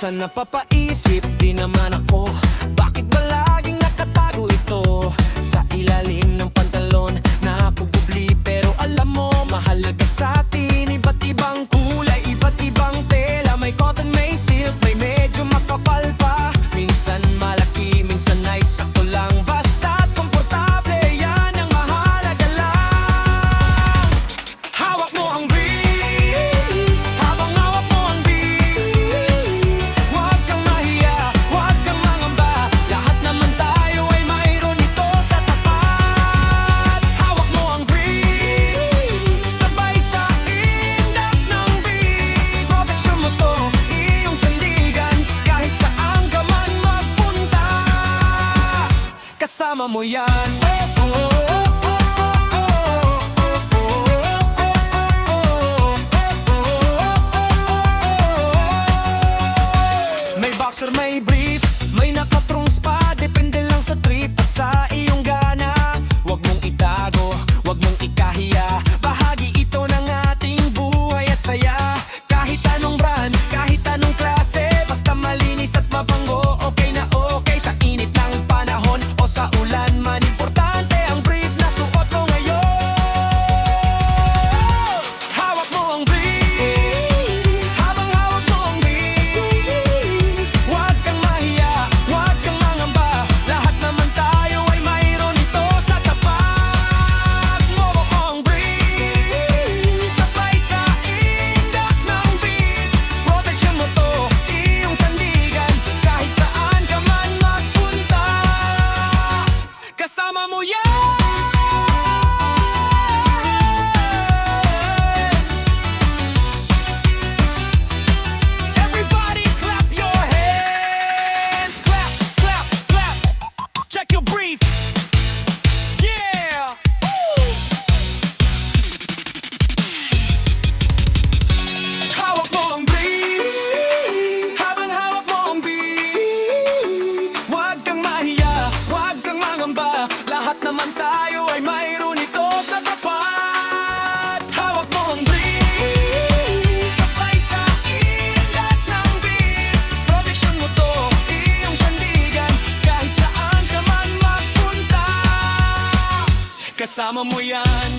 Minsan napapaisip di naman ako, bakit ba laging nakatago ito sa ilalim ng pantalon na ako bubli? Pero alam mo, mahalaga sa atin, iba't ibang kulay, iba't ibang tela. May cotton, may silk, may medyo makapal pa. Minsan malaki, minsan ay sakto lang, basta't komportable, yan ang mahalaga lang. Hawak mo ang brief, habang hawak mo ang brief. Huwag kang mahiya, huwag kang mangamba, lahat naman tayo ay mayroon ito sa tapat. Hawak mo ang brief, sabay sa indak ng beat. Proteksyon mo to, iyong sandigan, kahit saan ka man magpunta, kasama mo yan. May boxer, may brief, may nakatrungs pa, depende lang sa trip at sa iyong gana. Huwag mong itago, huwag mong ikahiya, bahagi ito ng ating buhay at saya. Kahit anong brand, kahit anong klase, basta malinis at mabango, okay na okay. Sa init ng panahon o sa ulan man, importante ang brief na suot mo ngayon. Hawak mo ang brief, habang hawak mo ang brief. Huwag kang mahiya, huwag kang mangamba, lahat naman tayo ay mayroon ito sa tapat. Hawak mo ang brief, sabay sa indak ng beat. Proteksyon mo to, iyong sandigan, kahit saan ka man magpunta, kasama mo yan. Everybody clap your hands. Clap, clap, clap. Check your brief. Yeah. Woo. Hawak mo ang brief, habang hawak mo ang beat. Huwag kang mahiya, huwag kang mangamba, lahat naman tayo ay mayroon ito sa tapat. Hawak mo ang brief, sabay sa indak ng beat. Proteksyon mo to, iyong sandigan, kahit saan ka man magpunta, kasama mo yan.